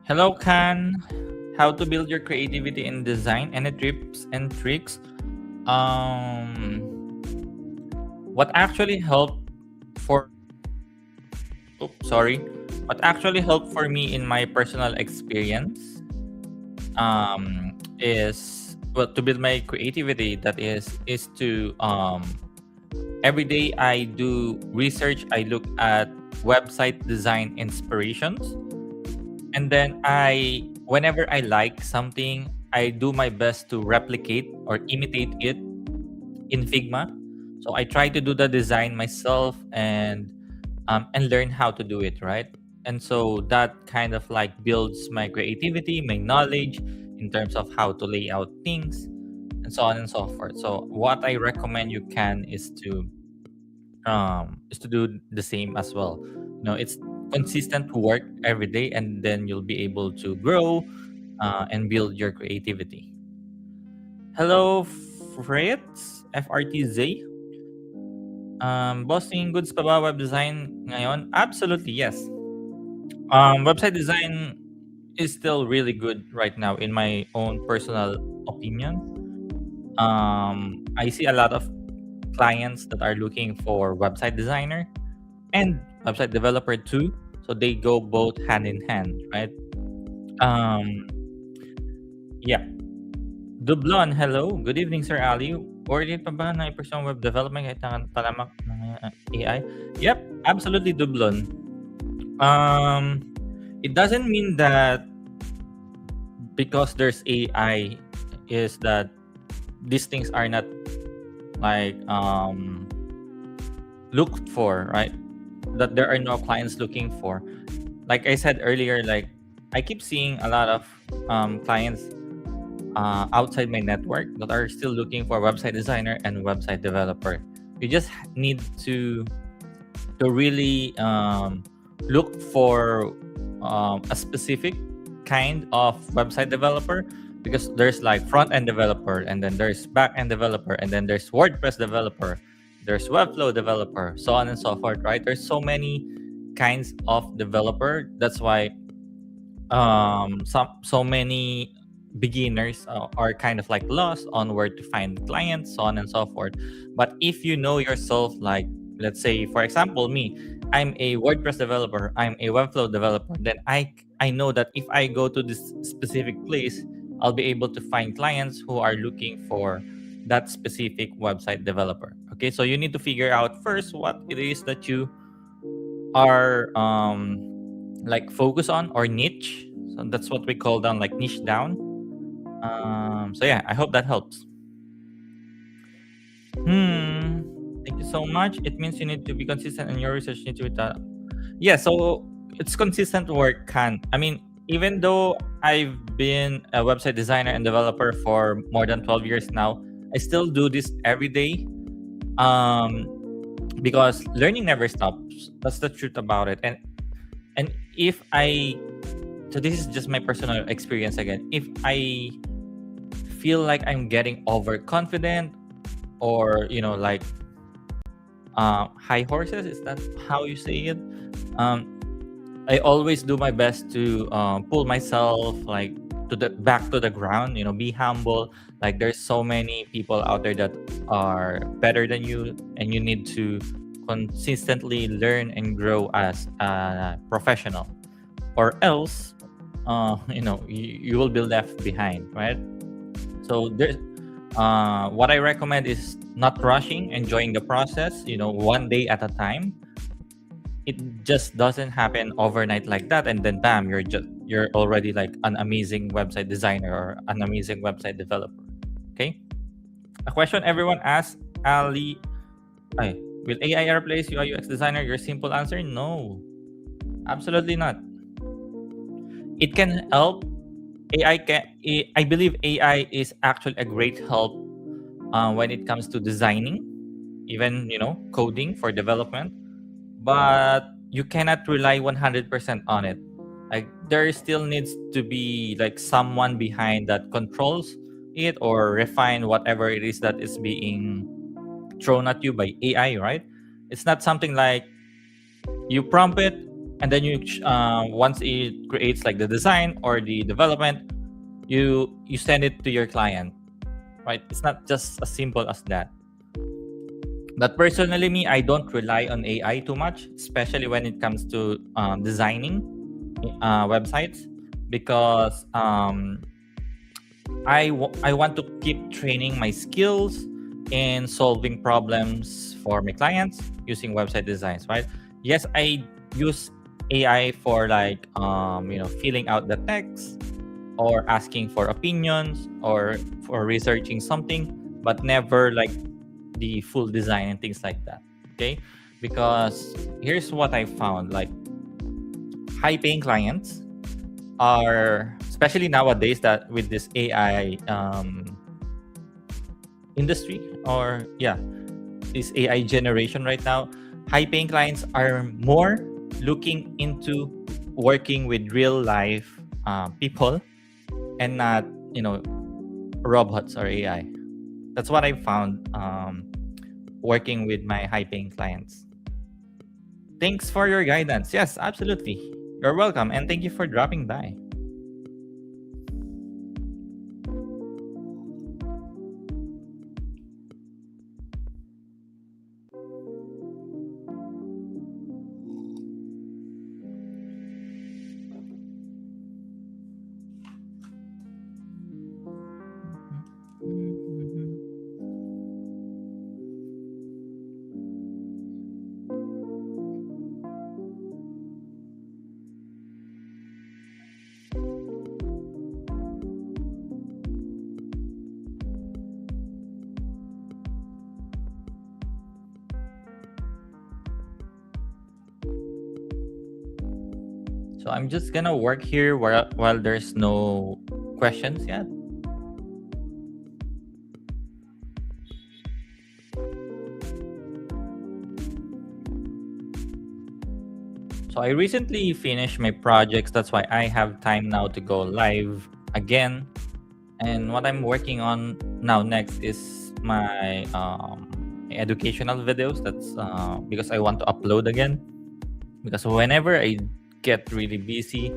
Hello, Khan. How to build your creativity in design? Any tips and tricks? Um, what actually helped for sorry, what actually helped for me in my personal experience is well to build my creativity. That is to every day I do research. I look at website design inspirations, and then whenever I like something, I do my best to replicate or imitate it in Figma. So I try to do the design myself and learn how to do it, right? And so that kind of like builds my creativity, my knowledge in terms of how to lay out things and so on and so forth. So what I recommend you can is to do the same as well. It's consistent work every day, and then you'll be able to grow and build your creativity. Hello, Fritz, FRTZ. Bossing goods pa ba web design ngayon? Absolutely, yes. Website design is still really good right now in my own personal opinion. I see a lot of clients that are looking for website designer and website developer too. So they go both hand in hand, right? Um, yeah. Dublon, hello. Good evening, Sir Ali. Worried pa ba na i-pursue ang web development kahit talamak ng AI? Yep, absolutely, Dublon. It doesn't mean that because there's AI is that these things are not like looked for, right? That there are no clients looking for. Like I said earlier, like I keep seeing a lot of clients outside my network that are still looking for website designer and website developer. You just need to really look for a specific kind of website developer, because there's like front end developer, and then there's back end developer, and then there's WordPress developer, there's Webflow developer, so on and so forth, right? There's so many kinds of developer. That's why so many beginners are kind of like lost on where to find clients, so on and so forth. But if you know yourself, like let's say for example me, I'm a WordPress developer, I'm a Webflow developer, then I know that if I go to this specific place, I'll be able to find clients who are looking for that specific website developer. Okay, so you need to figure out first what it is that you are like focus on or niche. So that's what we call down like niche down. So yeah, I hope that helps. Thank you so much. It means you need to be consistent in your research. Need to be yeah, so it's consistent work. I mean, even though I've been a website designer and developer for more than 12 years now, I still do this every day. Because learning never stops. That's the truth about it. And if I so this is just my personal experience again. If I feel like I'm getting overconfident, or like high horses, is that how you say it? I always do my best to pull myself like to the back to the ground. Be humble. Like there's so many people out there that are better than you, and you need to consistently learn and grow as a professional, or else you will be left behind, right? So there's what I recommend is not rushing, enjoying the process, one day at a time. It just doesn't happen overnight like that, and then bam, you're already like an amazing website designer or an amazing website developer. Okay, a question everyone asks, Ali, will AI replace UI UX designer? Your simple answer: no, absolutely not. It can help. I believe AI is actually a great help when it comes to designing, even coding for development, but you cannot rely 100% on it. Like there still needs to be like someone behind that controls it or refine whatever it is that is being thrown at you by AI, right? It's not something like you prompt it, and then once it creates like the design or the development, you send it to your client, right? It's not just as simple as that. But personally, me, I don't rely on AI too much, especially when it comes to designing websites, because I want to keep training my skills in solving problems for my clients using website designs, right? Yes, I use AI for like filling out the text or asking for opinions or for researching something, but never like the full design and things like that. Okay? Because here's what I found, like high paying clients are, especially nowadays that with this AI industry, or yeah, this AI generation right now, high paying clients are more looking into working with real life people and not, you know, robots or AI. That's what I found working with my high paying clients. Thanks for your guidance. Yes, absolutely. You're welcome. And thank you for dropping by. So I'm just gonna work here while there's no questions yet. So I recently finished my projects. That's why I have time now to go live again. And what I'm working on now next is my educational videos. That's because I want to upload again. Because whenever I get really busy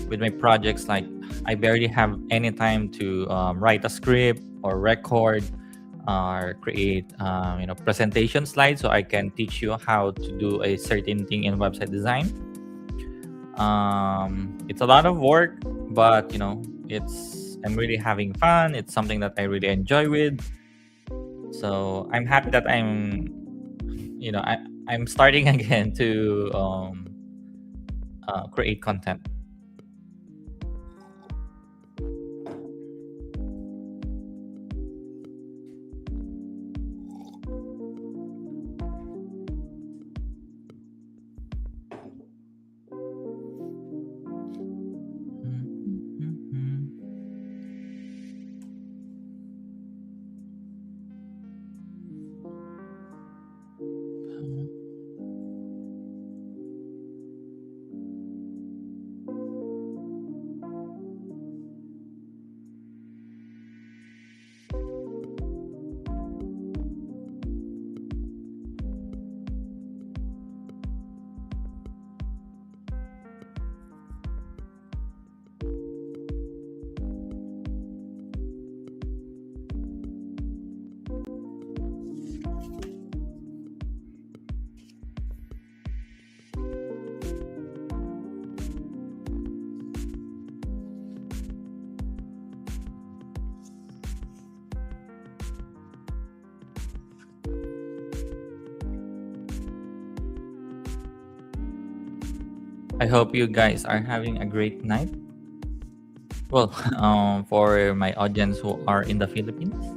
with my projects, like I barely have any time to write a script or record or create presentation slides so I can teach you how to do a certain thing in website design. It's a lot of work, but I'm really having fun. It's something that I really enjoy with. So I'm happy that I'm starting again to create content. I hope you guys are having a great night. Well, for my audience who are in the Philippines.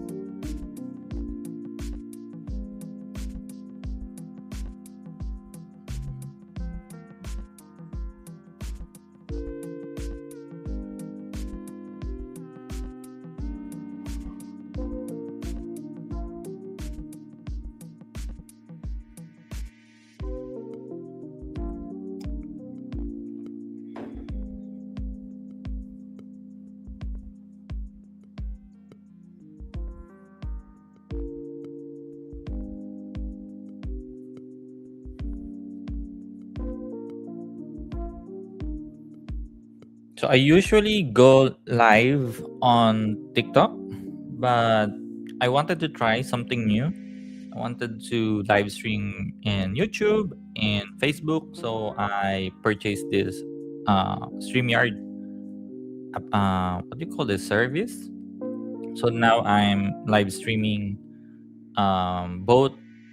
So I usually go live on TikTok, but I wanted to try something new. I wanted to live stream in YouTube and Facebook, so I purchased this StreamYard. What do you call this service? So now I'm live streaming both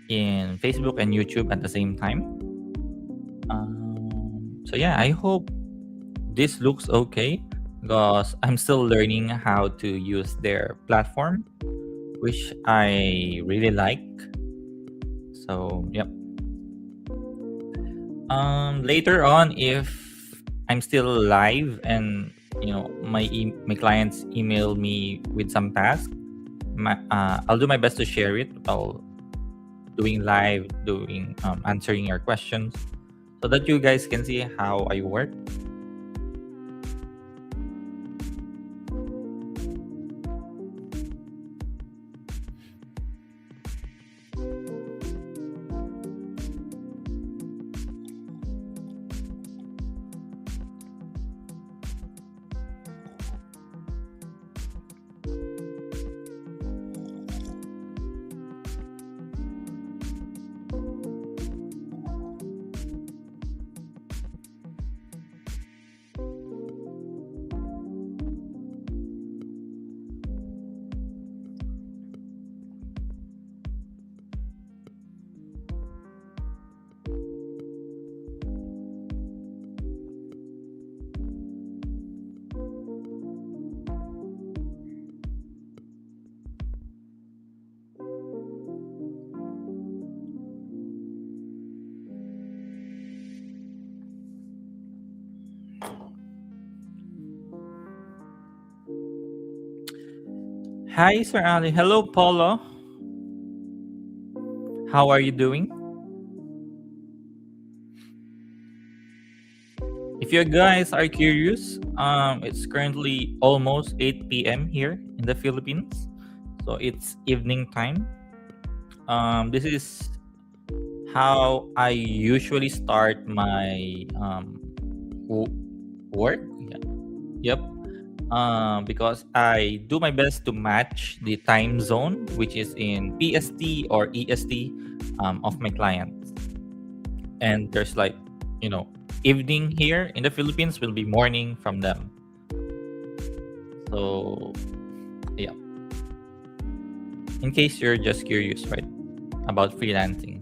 in Facebook and YouTube at the same time. So yeah, I hope this looks okay because I'm still learning how to use their platform, which I really like. So yep. Later on, if I'm still live and my clients email me with some task, I'll do my best to share it while doing live, doing answering your questions, so that you guys can see how I work. Hi, Sir Ali. Hello, Paulo. How are you doing? If you guys are curious, it's currently almost 8 p.m. here in the Philippines, so it's evening time. This is how I usually start my work. Yeah. Yep. Because I do my best to match the time zone, which is in PST or EST, of my clients. And there's like, evening here in the Philippines will be morning from them. So, yeah. In case you're just curious, right, about freelancing.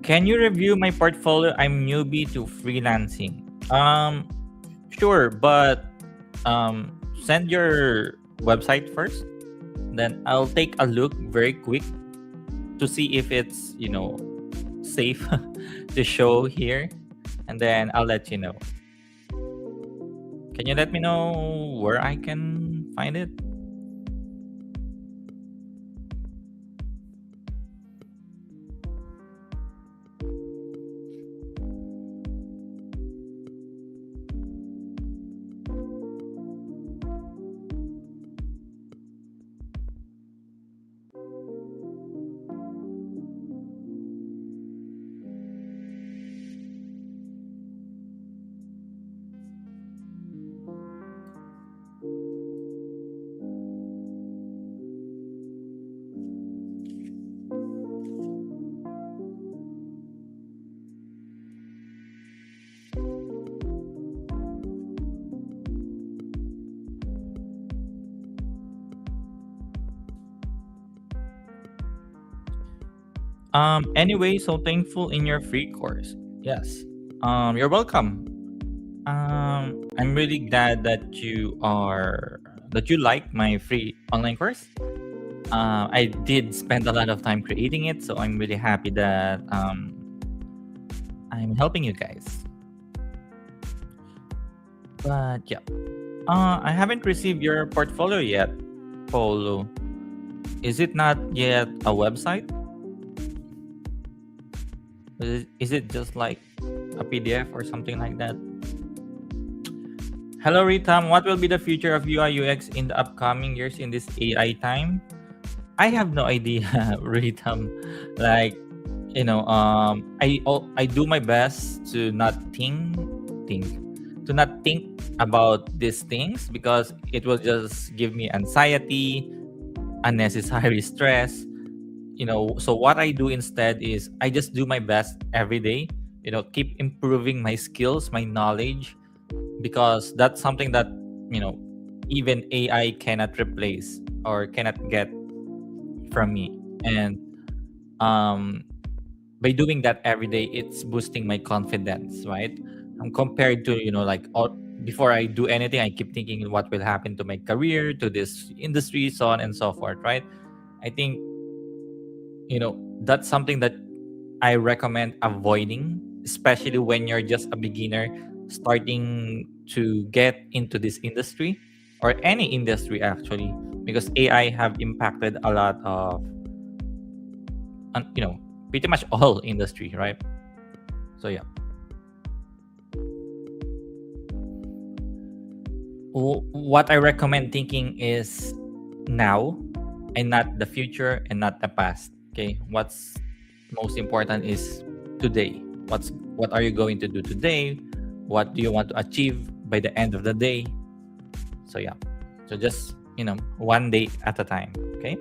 Can you review my portfolio? I'm newbie to freelancing. Sure, but send your website first. Then I'll take a look very quick to see if it's safe to show here, and then I'll let you know. Can you let me know where I can find it? Anyway, so thankful in your free course. Yes. You're welcome. I'm really glad that you like my free online course. I did spend a lot of time creating it, so I'm really happy that I'm helping you guys. But yeah, I haven't received your portfolio yet, Polo. Is it not yet a website? Is it just like a PDF or something like that? Hello, Ritam. What will be the future of UI UX in the upcoming years in this AI time? I have no idea, Ritam. Like, I do my best to not think to not think about these things, because it will just give me anxiety, unnecessary stress. So what I do instead is I just do my best every day, keep improving my skills, my knowledge, because that's something that you know even AI cannot replace or cannot get from me. And um by doing that every day, it's boosting my confidence, right? Compared to, before I do anything, I keep thinking what will happen to my career, to this industry, so on and so forth, right? I think, that's something that I recommend avoiding, especially when you're just a beginner starting to get into this industry, or any industry actually, because AI have impacted a lot of, pretty much all industry, right? So yeah. What I recommend thinking is now, and not the future, and not the past. Okay, what's most important is today. What are you going to do today? What do you want to achieve by the end of the day? So yeah, so just one day at a time. Okay.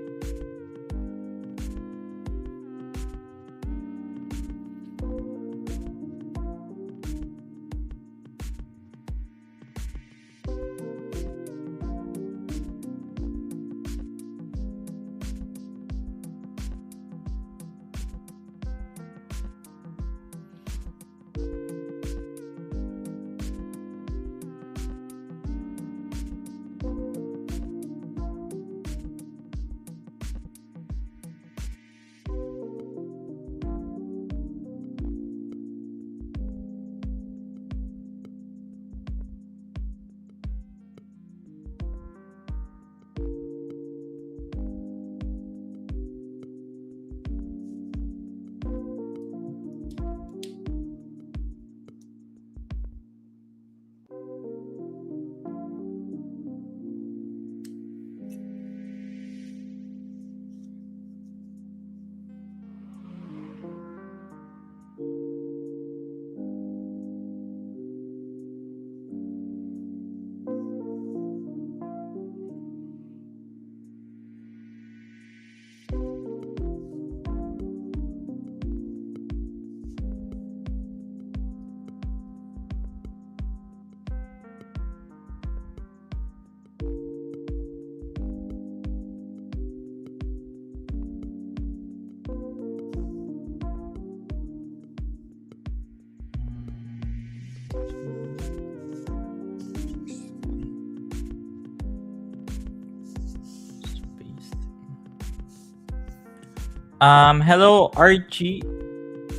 Hello, Archie.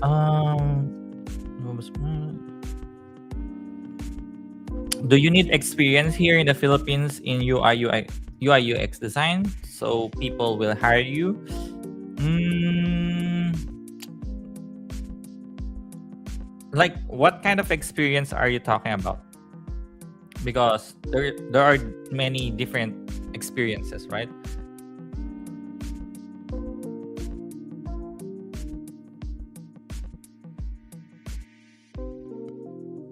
Um, do you need experience here in the Philippines in UI UX design so people will hire you? Mm, like, what kind of experience are you talking about? Because there are many different experiences, right?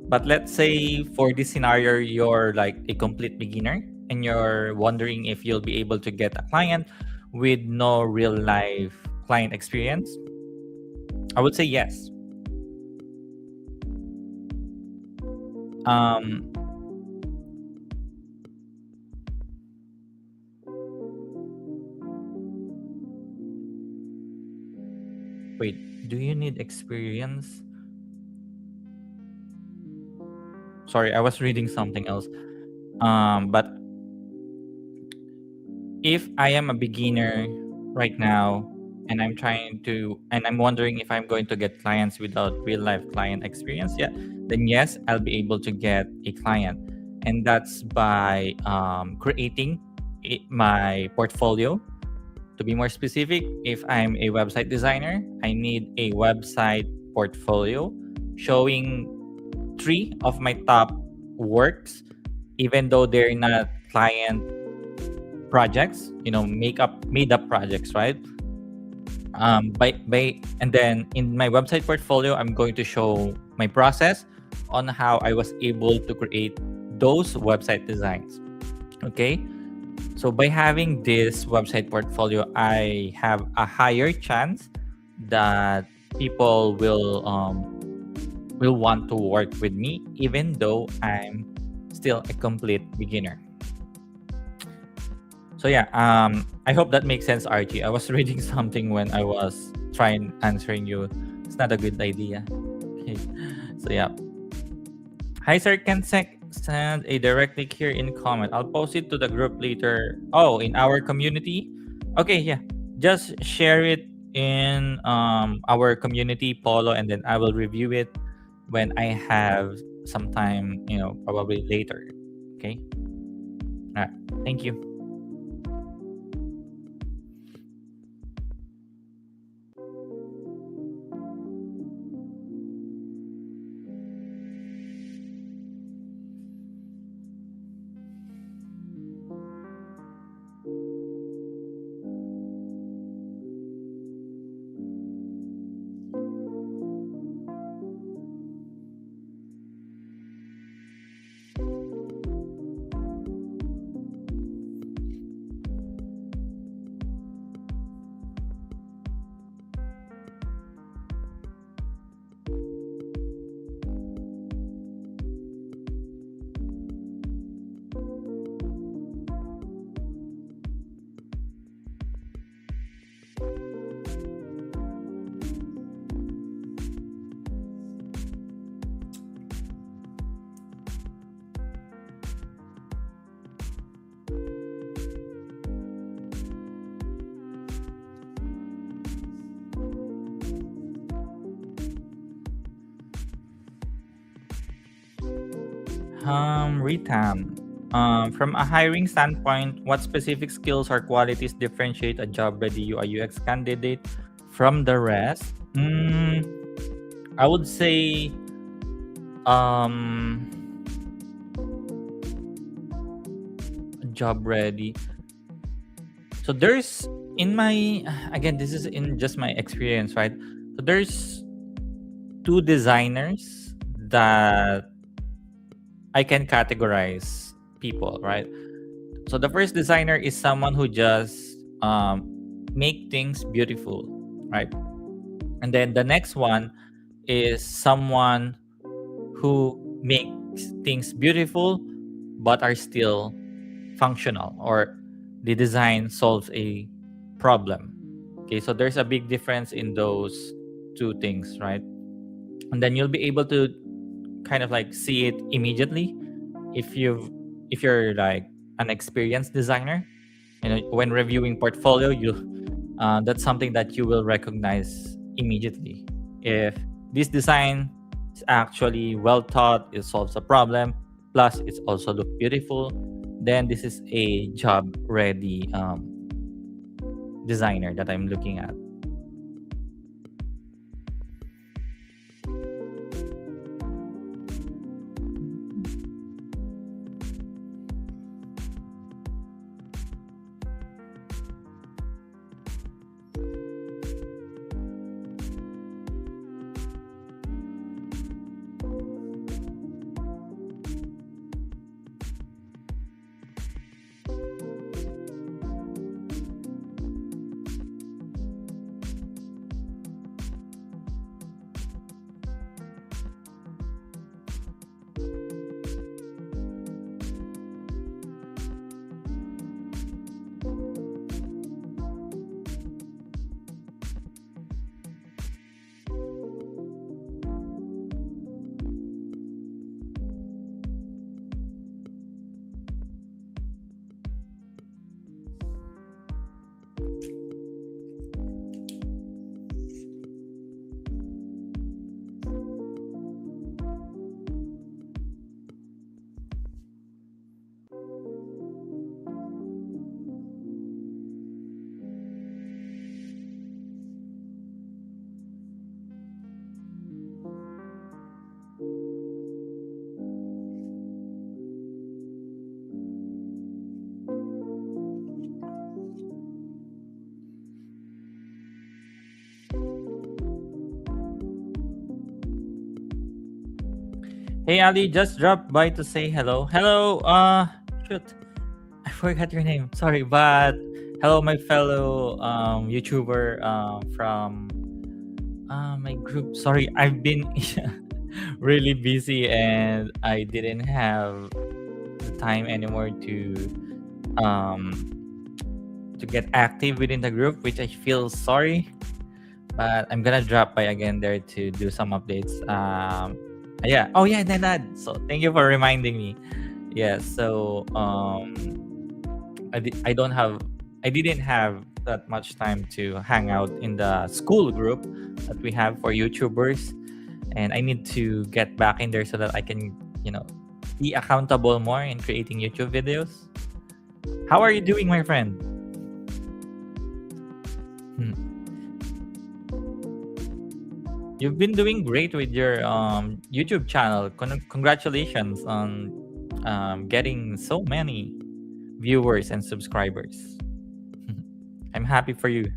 But let's say for this scenario, you're like a complete beginner and you're wondering if you'll be able to get a client with no real life client experience. I would say yes. Um, Wait, do you need experience? Sorry, I was reading something else. But if I am a beginner right now, and I'm wondering if I'm going to get clients without real life client experience, yeah, then yes, I'll be able to get a client. And that's by creating my portfolio. To be more specific, if I'm a website designer, I need a website portfolio showing three of my top works, even though they're not client projects, made up projects, right? And then in my website portfolio, I'm going to show my process on how I was able to create those website designs. Okay, so by having this website portfolio, I have a higher chance that people will want to work with me, even though I'm still a complete beginner. So yeah, I hope that makes sense, Archie. I was reading something when I was trying answering you. It's not a good idea. Okay. So yeah. Hi sir, can send a direct link here in comment. I'll post it to the group later. Oh, in our community? Okay, yeah. Just share it in our community polo, and then I will review it when I have some time, probably later. Okay? All right. Thank you. Ritam. From a hiring standpoint, what specific skills or qualities differentiate a job-ready UI UX candidate from the rest? I would say um, job-ready. So there's in my again, this is in just my experience, right? So there's two designers that I can categorize people, right? So the first designer is someone who just make things beautiful, right? And then the next one is someone who makes things beautiful but are still functional, or the design solves a problem. Okay, so there's a big difference in those two things, right? And then you'll be able to kind of like see it immediately if you're like an experienced designer. When reviewing portfolio, that's something that you will recognize immediately. If this design is actually well thought, it solves a problem, plus it's also look beautiful, then this is a job ready designer that I'm looking at. Hey Ali, just dropped by to say hello. Hello, shoot, I forgot your name. Sorry, but hello, my fellow YouTuber from my group. Sorry, I've been really busy and I didn't have the time anymore um to get active within the group, which I feel sorry. But I'm gonna drop by again there to do some updates. Yeah. Oh yeah, Nenad. So thank you for reminding me. Yeah. So I don't have, I didn't have that much time to hang out in the school group that we have for YouTubers, and I need to get back in there so that I can, you know, be accountable more in creating YouTube videos. How are you doing, my friend? Hmm. You've been doing great with your YouTube channel. Congratulations on getting so many viewers and subscribers. I'm happy for you.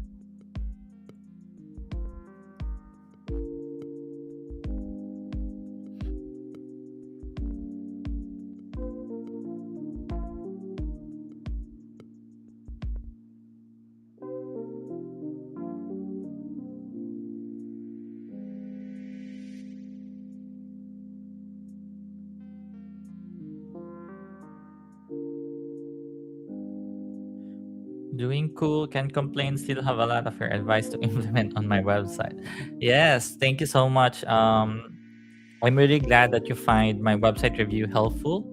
Doing cool, can't complain, still have a lot of your advice to implement on my website. Yes, thank you so much. I'm really glad that you find my website review helpful.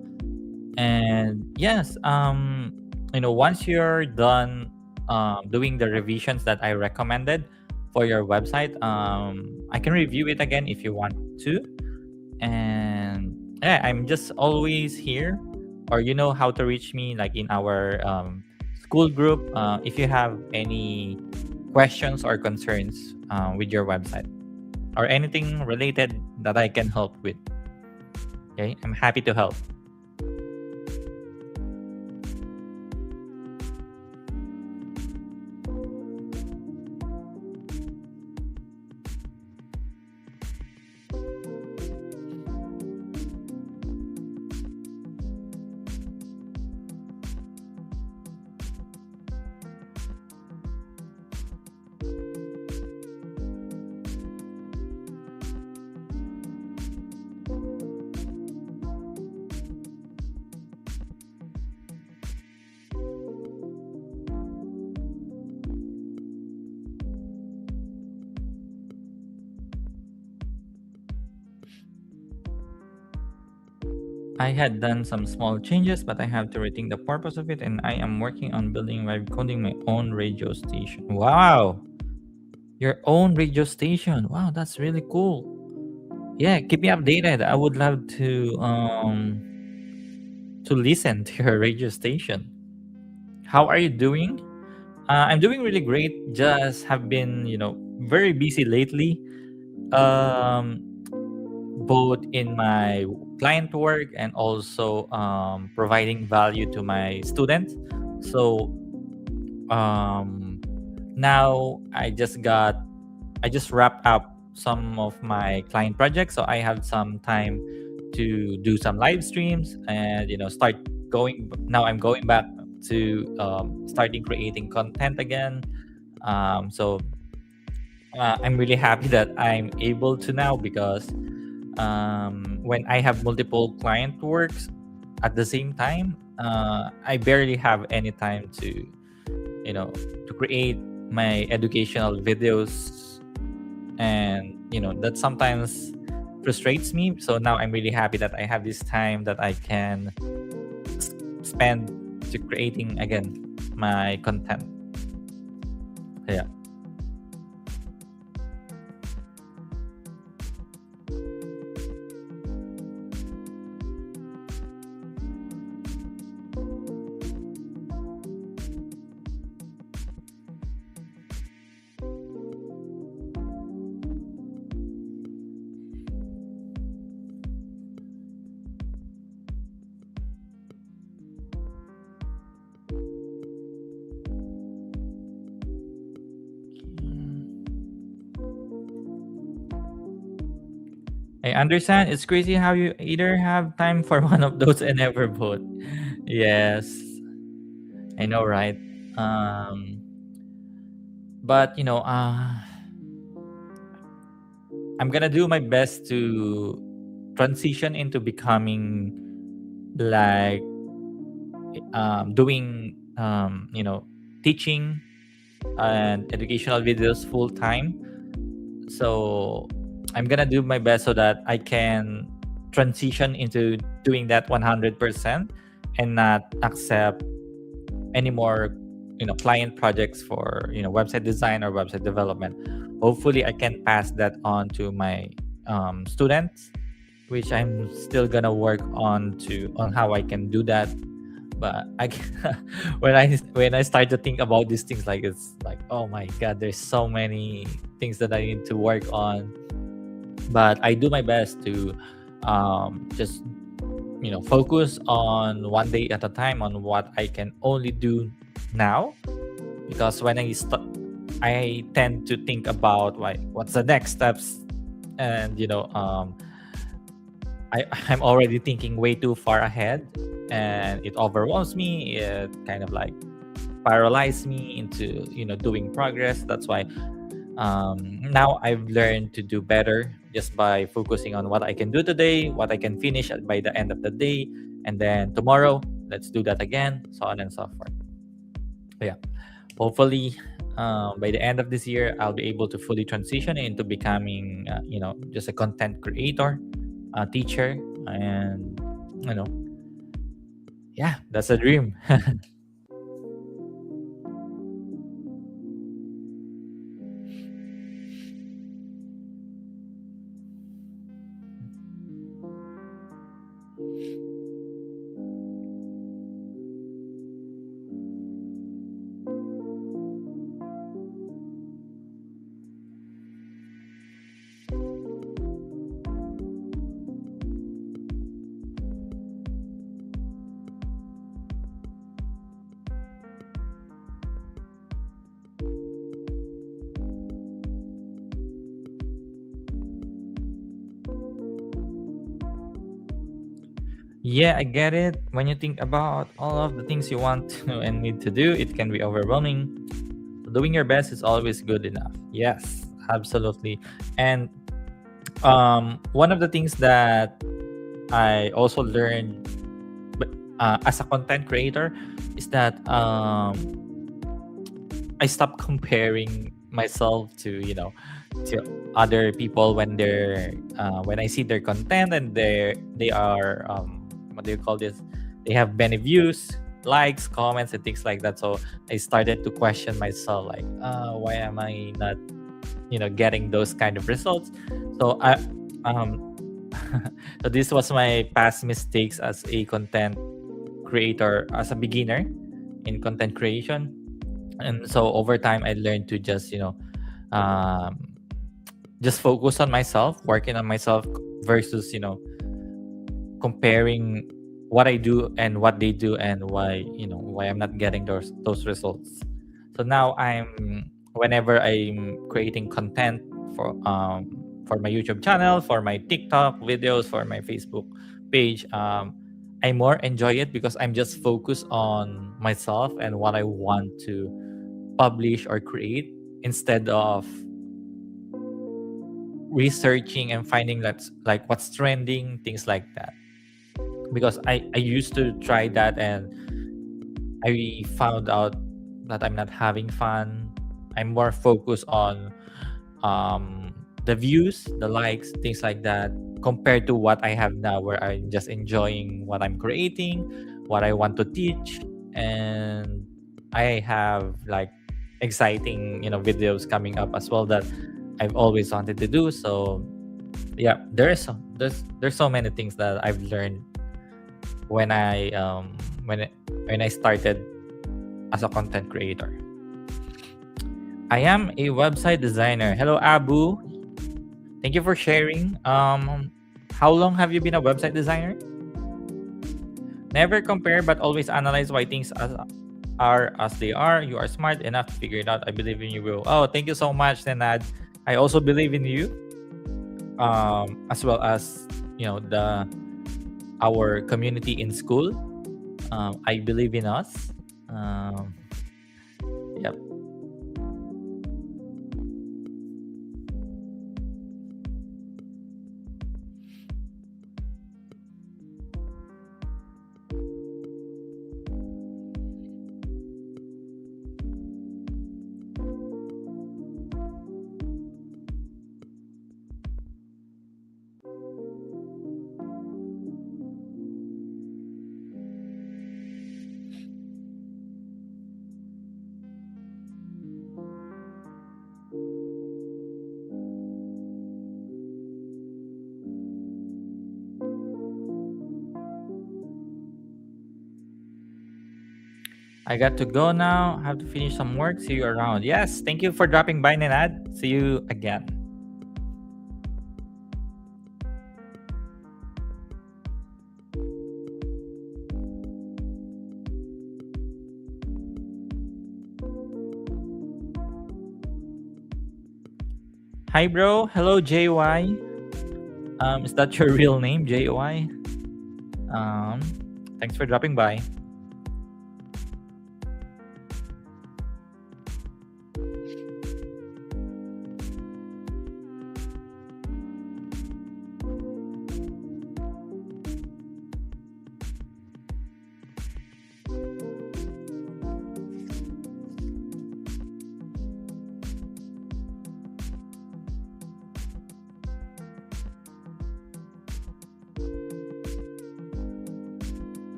And yes, once you're done doing the revisions that I recommended for your website, I can review it again if you want to. And yeah, I'm just always here, or you know how to reach me, like in our school group, if you have any questions or concerns with your website or anything related that I can help with. Okay, I'm happy to help. I had done some small changes, but I have to rethink the purpose of it, and I am working on building live coding my own radio station. Wow, your own radio station. Wow, that's really cool. Yeah, keep me updated. I would love to listen to your radio station. How are you doing? I'm doing really great. Just have been, very busy lately. Um, both in my client work and also providing value to my students. So um, now I just wrapped up some of my client projects, so I have some time to do some live streams and start going. Now I'm going back to starting creating content again. So I'm really happy that I'm able to now, because when I have multiple client works at the same time, I barely have any time to create my educational videos, and that sometimes frustrates me. So now I'm really happy that I have this time that I can spend to creating again my content. Yeah. I understand. It's crazy how you either have time for one of those and never both. Yes, I know, right? Um, but I'm gonna do my best to transition into becoming like doing teaching and educational videos full time. So I'm gonna do my best so that I can transition into doing that 100% and not accept any more client projects for website design or website development. Hopefully I can pass that on to my students, which I'm still gonna work on how I can do that. But when I start to think about these things, like it's like, oh my god, there's so many things that I need to work on. But I do my best to just focus on one day at a time on what I can only do now. Because when I tend to think about like what's the next steps, and I'm already thinking way too far ahead, and it overwhelms me. It kind of like paralyzes me into doing progress. That's why now I've learned to do better just by focusing on what I can do today, what I can finish by the end of the day, and then tomorrow let's do that again, so on and so forth. Yeah, hopefully by the end of this year I'll be able to fully transition into becoming just a content creator, a teacher, and you know yeah, that's a dream. Yeah, I get it. When you think about all of the things you want to and need to do, it can be overwhelming. Doing your best is always good enough. Yes, absolutely. And one of the things that I also learned, but as a content creator, is that I stopped comparing myself to to other people when I see their content and they are what do you call this? They have many views, likes, comments, and things like that. So I started to question myself, like, why am I not getting those kind of results? So I um so this was my past mistakes as a content creator, as a beginner in content creation. And so over time I learned to um just focus on myself, working on myself, versus comparing what I do and what they do, and why I'm not getting those results. So now whenever I'm creating content for my YouTube channel, for my TikTok videos, for my Facebook page, I more enjoy it because I'm just focused on myself and what I want to publish or create, instead of researching and finding that's like what's trending, things like that. Because I used to try that, and I found out that I'm not having fun. I'm more focused on the views, the likes, things like that, compared to what I have now, where I'm just enjoying what I'm creating, what I want to teach, and I have like exciting videos coming up as well that I've always wanted to do. So yeah, there's so many things that I've learned when I started as a content creator. I am a website designer. Hello, Abu. Thank you for sharing. How long have you been a website designer? Never compare, but always analyze why things are as they are. You are smart enough to figure it out. I believe in you, bro. Oh, thank you so much, Nenad. I also believe in you. as well as the our community in school. I believe in us. Um, yep. I got to go now. Have to finish some work. See you around. Yes, thank you for dropping by, Nenad. See you again. Hi, bro. Hello, JY. Is that your real name, JY? Um, Thanks for dropping by.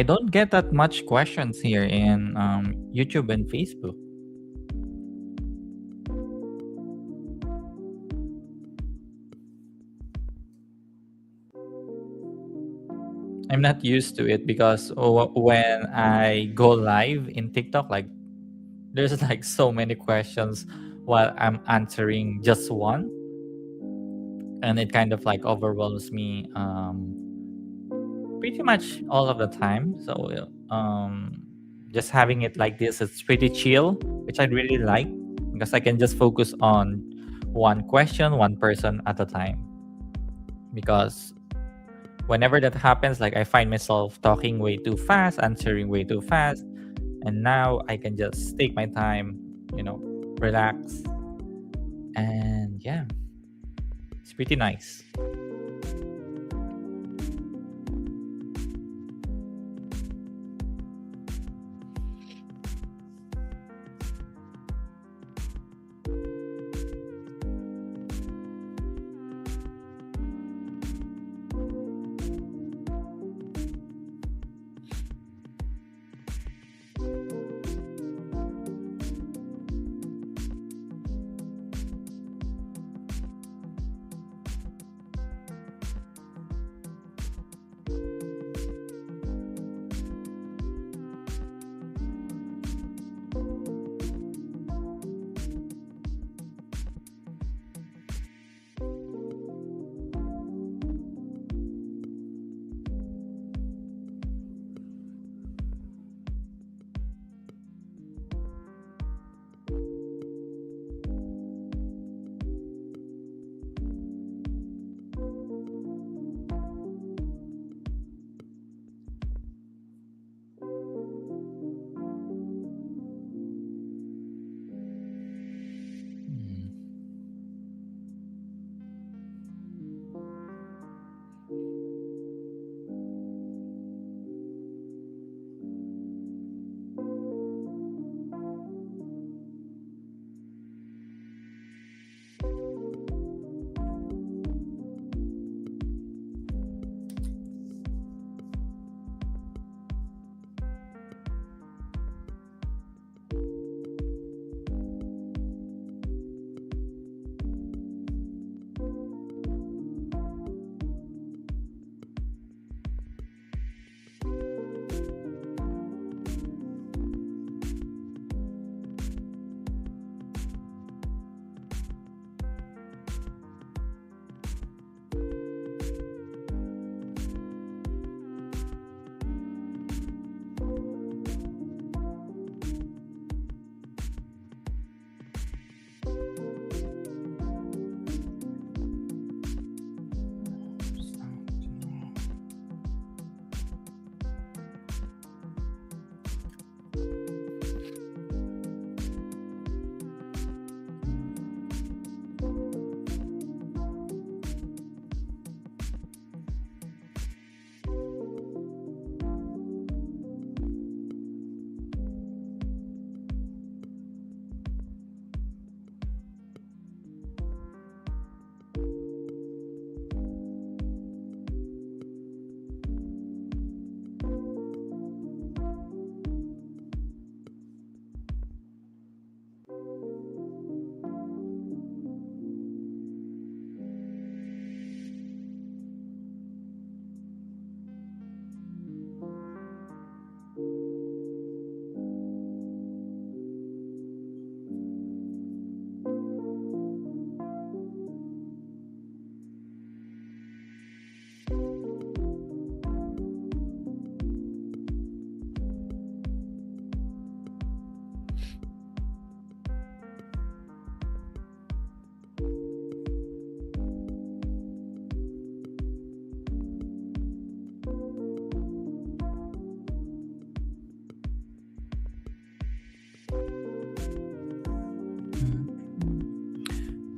I don't get that much questions here in YouTube and Facebook. I'm not used to it because when I go live in TikTok, like there's like so many questions while I'm answering just one, and it kind of like overwhelms me pretty much all of the time. So just having it like this, it's pretty chill, which I really like because I can just focus on one question, one person at a time. Because whenever that happens, like I find myself talking way too fast, answering way too fast, and now I can just take my time, you know, relax, and yeah, it's pretty nice.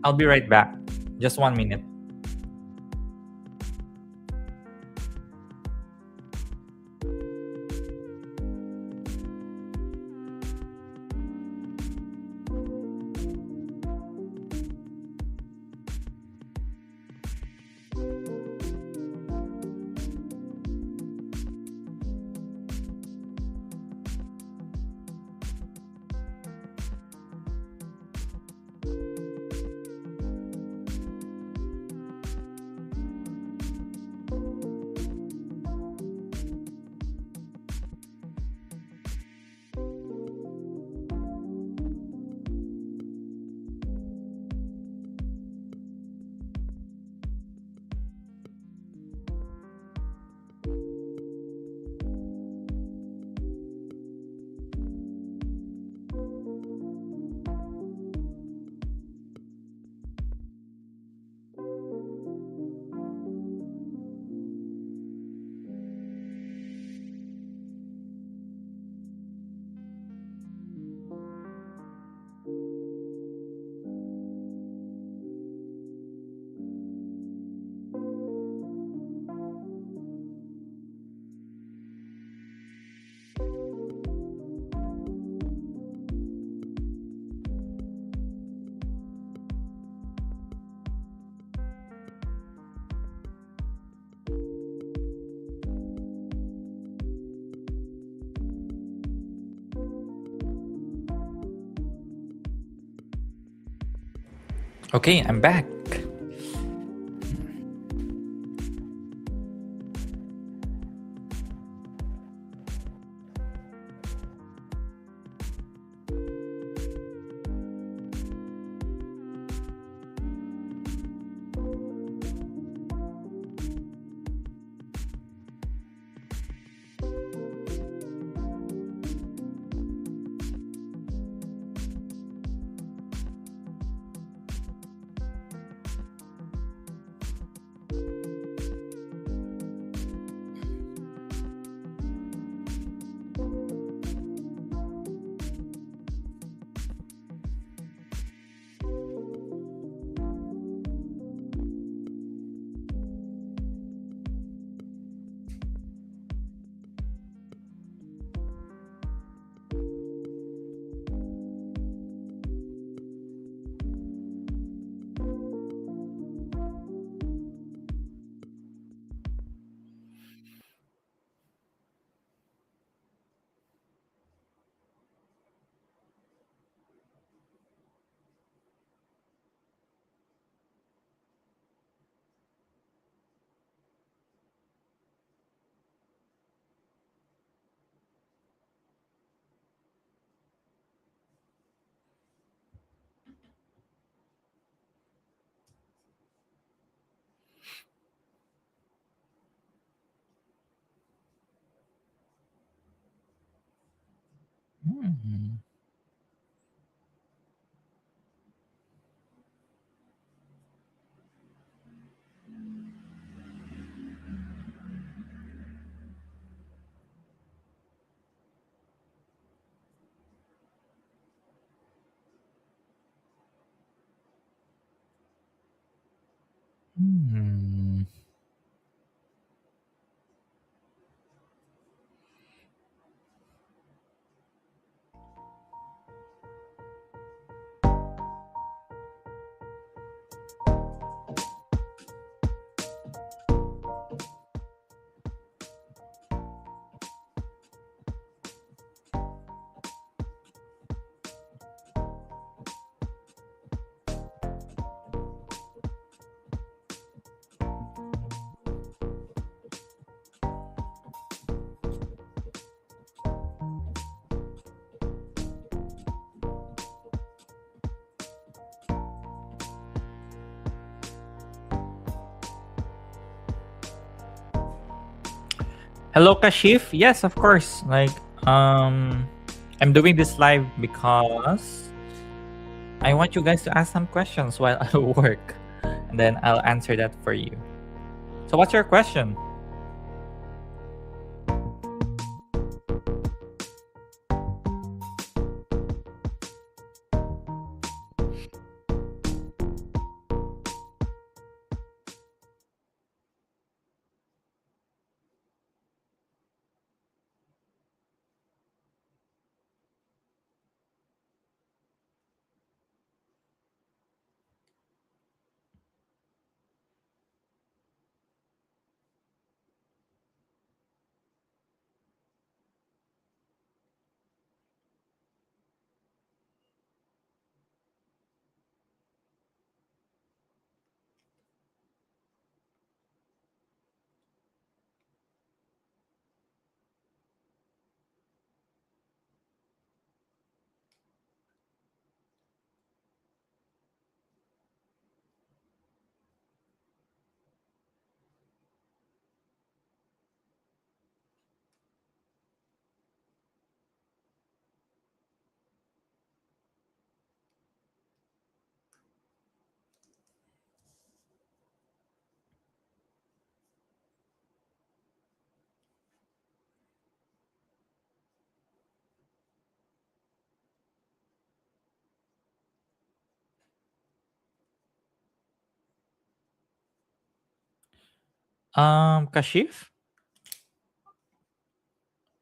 I'll be right back. Just 1 minute. Okay, I'm back. Hmm. Hmm. Hello, Kashif. Yes, of course. Um, I'm doing this live because I want you guys to ask some questions while I work, and then I'll answer that for you. So, what's your question? Kashif,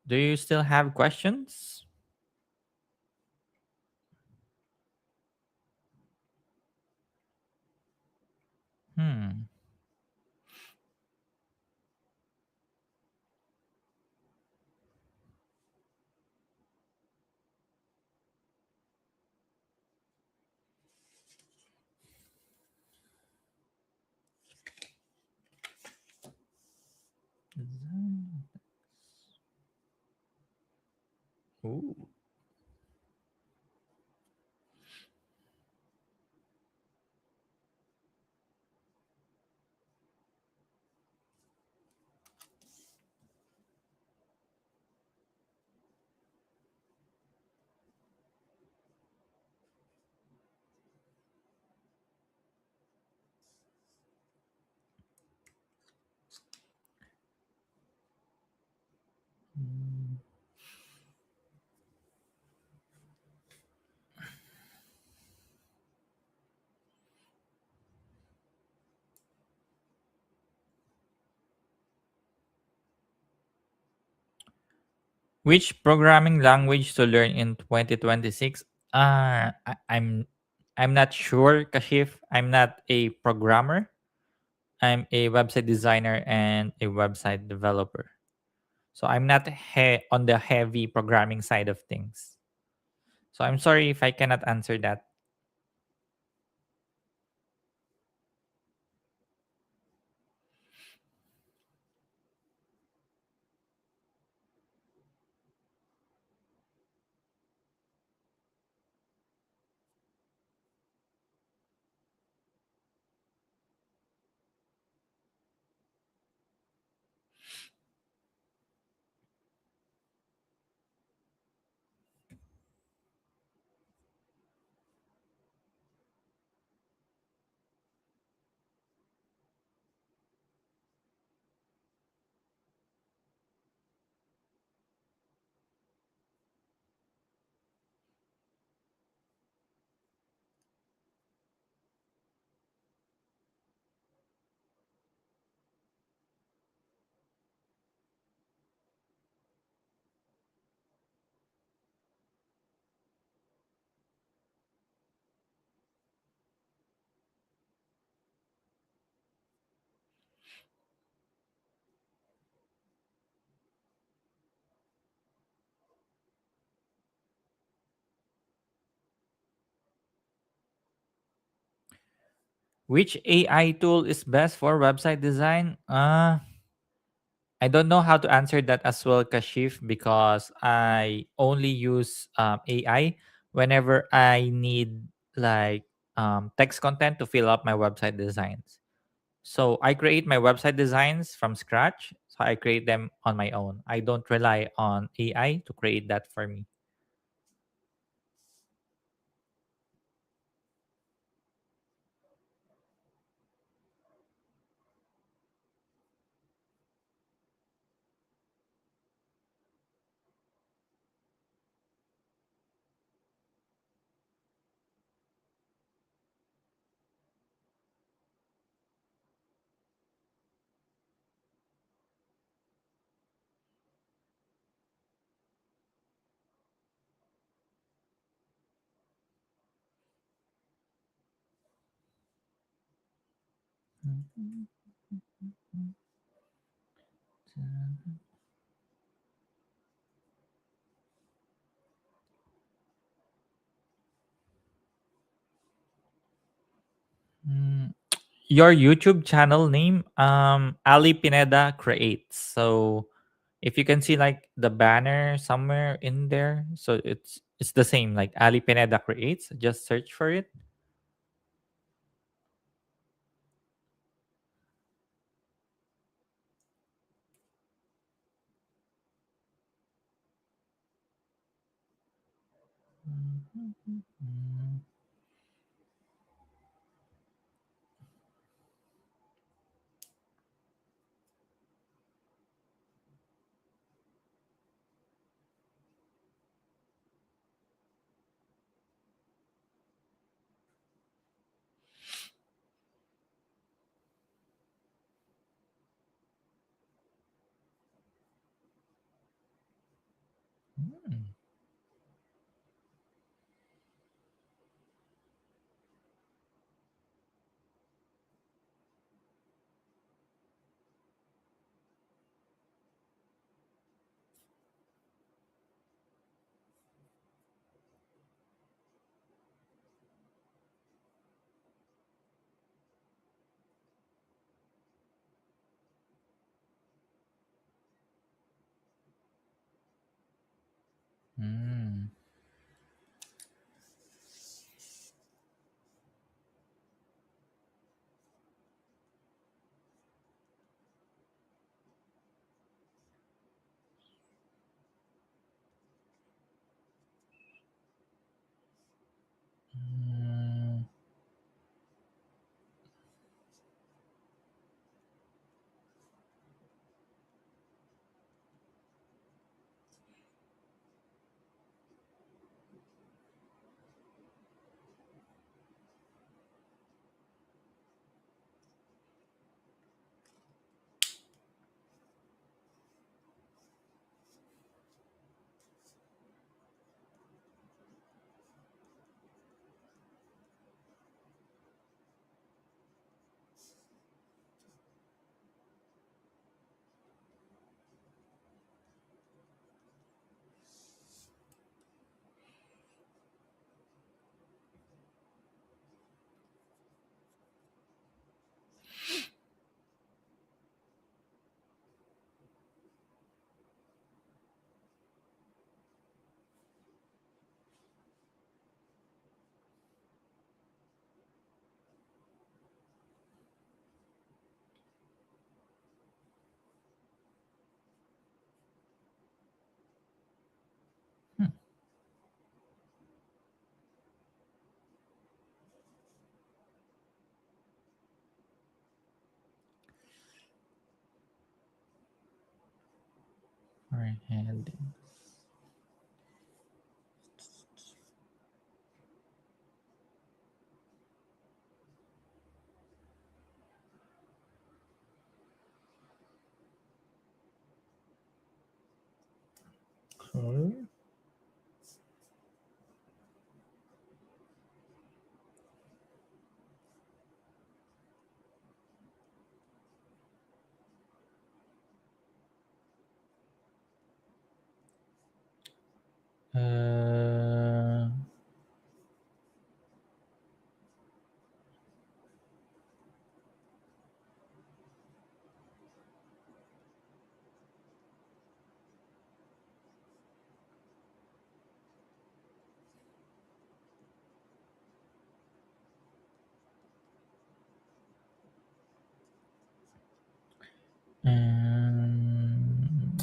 do you still have questions? Hmm. Ooh. Mm. Which programming language to learn in 2026? I'm not sure, Kashif. I'm not a programmer. I'm a website designer and a website developer. So I'm not on the heavy programming side of things. So I'm sorry if I cannot answer that. Which AI tool is best for website design? I don't know how to answer that as well, Kashif, because I only use AI whenever I need like text content to fill up my website designs. So I create my website designs from scratch. So I create them on my own. I don't rely on AI to create that for me. Mm, your YouTube channel name, Ali Pineda Creates. So if you can see like the banner somewhere in there, so it's the same like Ali Pineda Creates. Just search for it. Mm. Mm. Mm. Hmm. Right hand. Okay. Uh, um,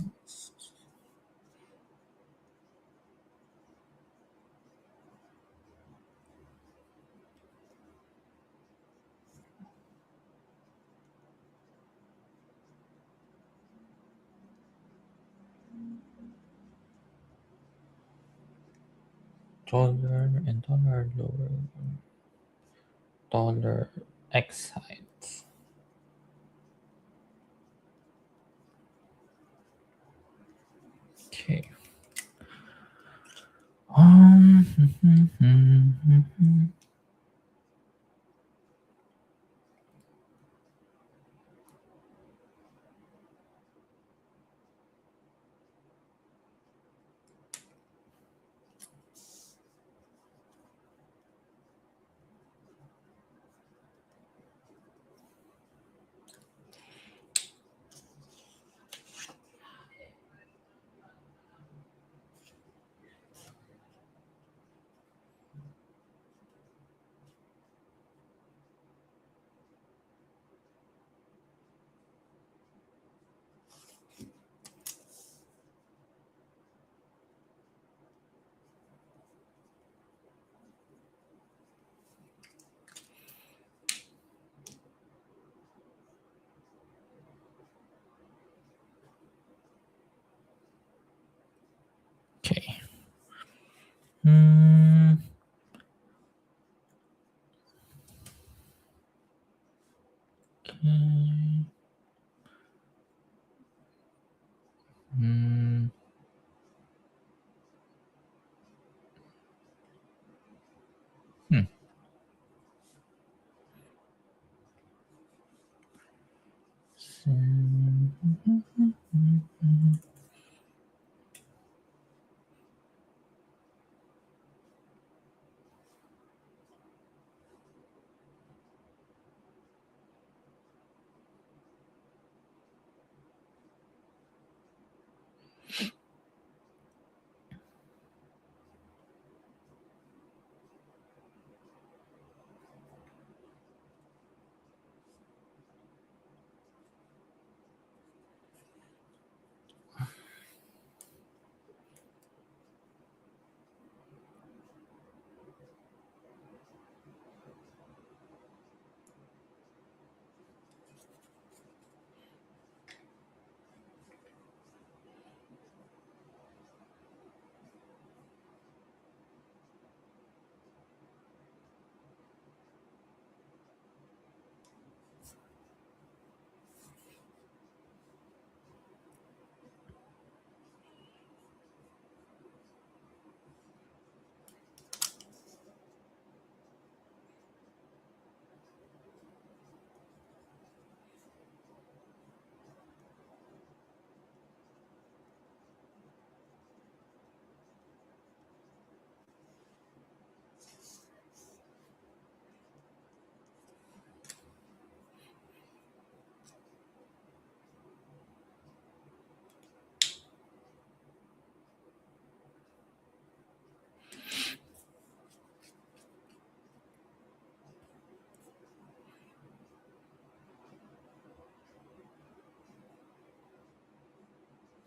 taller and taller, lower, taller, X height. Okay. Um. Okay. Hmm. Okay. Hmm.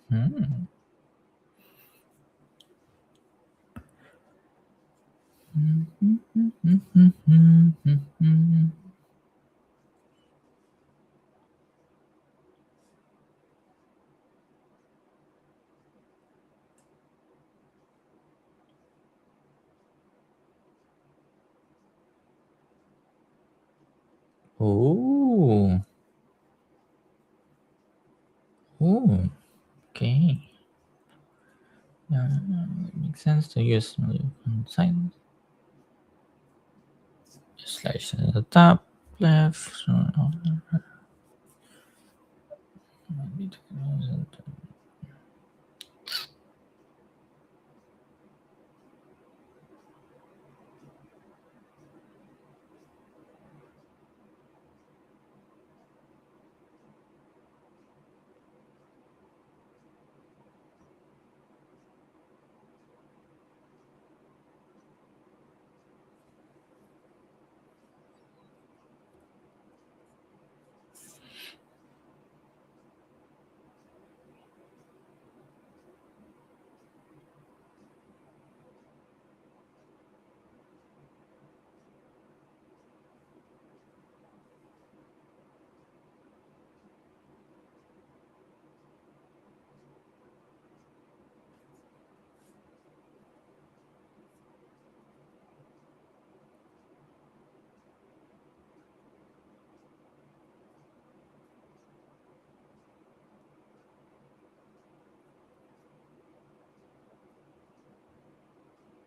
Hmm. Oh. Oh. Okay. Yeah, it makes sense to use sign slash at the top left.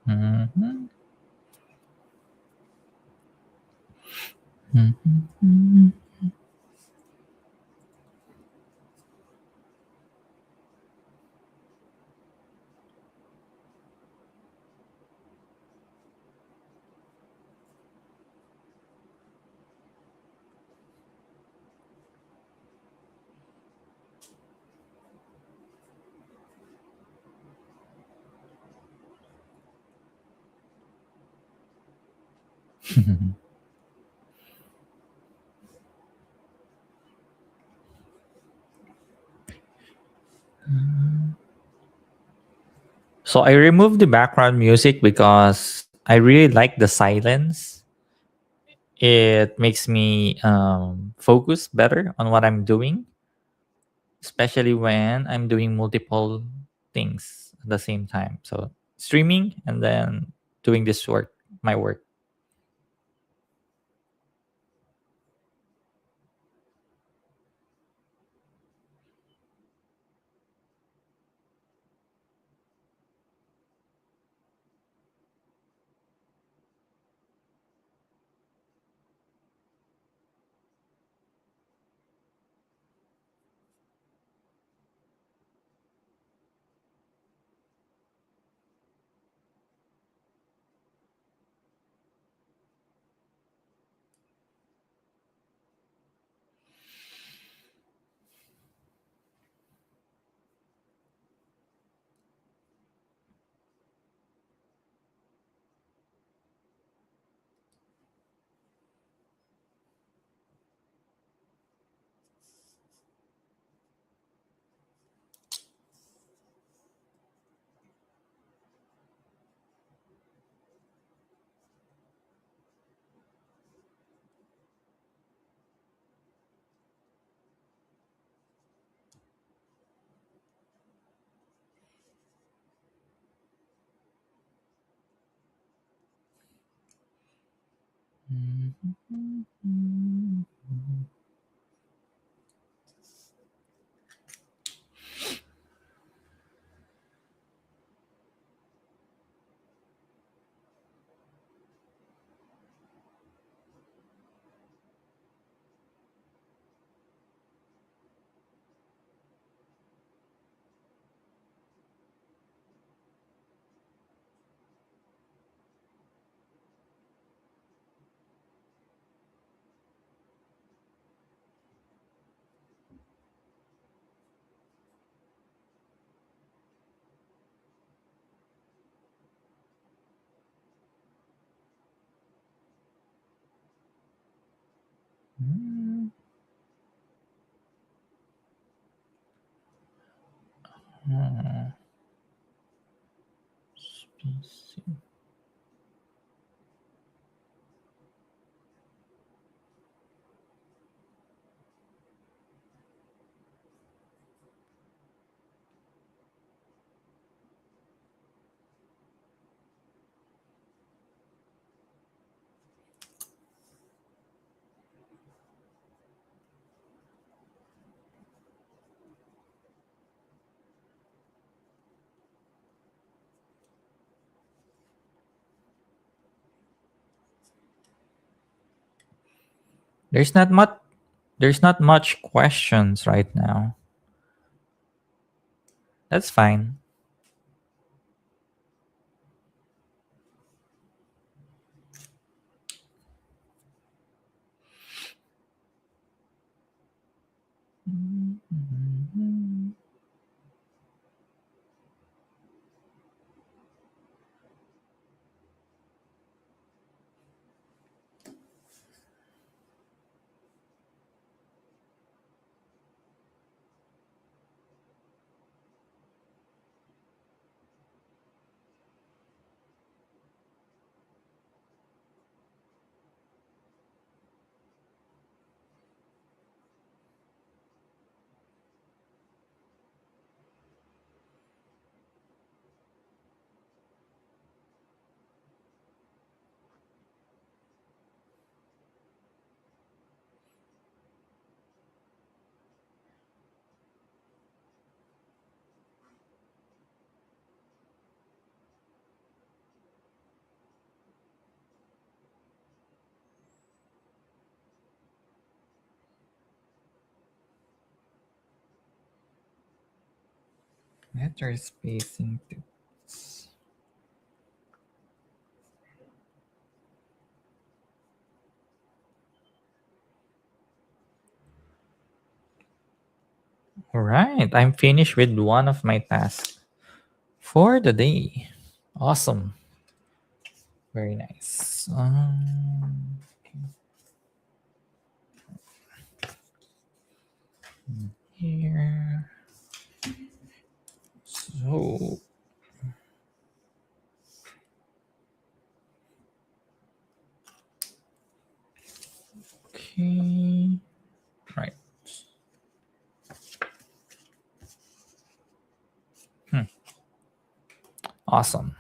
Mhm. Mhm. So I removed the background music because I really like the silence. It makes me focus better on what I'm doing, especially when I'm doing multiple things at the same time. So streaming and then doing this work, my work. There's not much. There's not much questions right now. That's fine. Letter spacing tips. All right, I'm finished with one of my tasks for the day. Awesome. Very nice. Here. So, okay. Right. Awesome.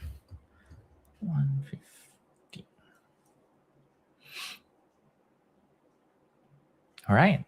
150. All right.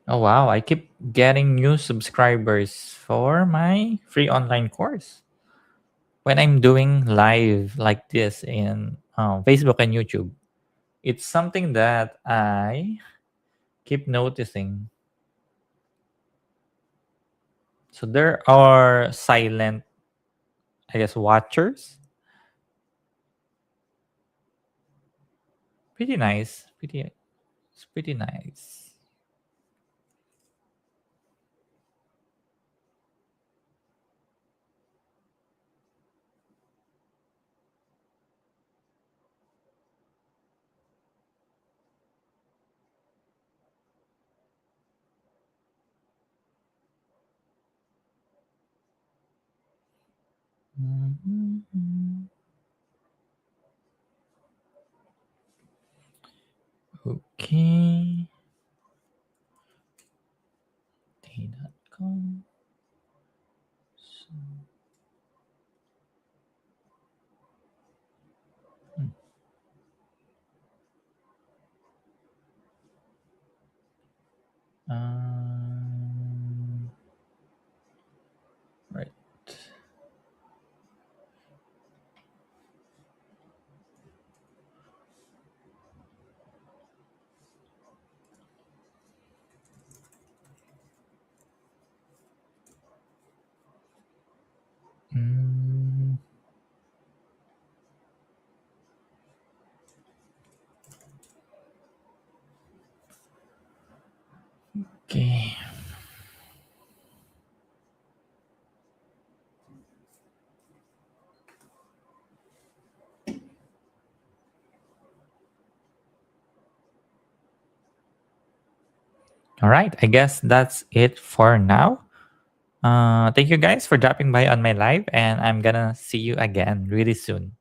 Oh wow, I keep getting new subscribers for my free online course. When I'm doing live like this in Facebook and YouTube, it's something that I keep noticing. So there are silent, I guess, watchers. Pretty nice. It's pretty nice. Mhm. Okay. Day.com. So, hmm, um, right. Mm, okay. All right. I guess that's it for now. Thank you guys for dropping by on my live, and I'm gonna see you again really soon.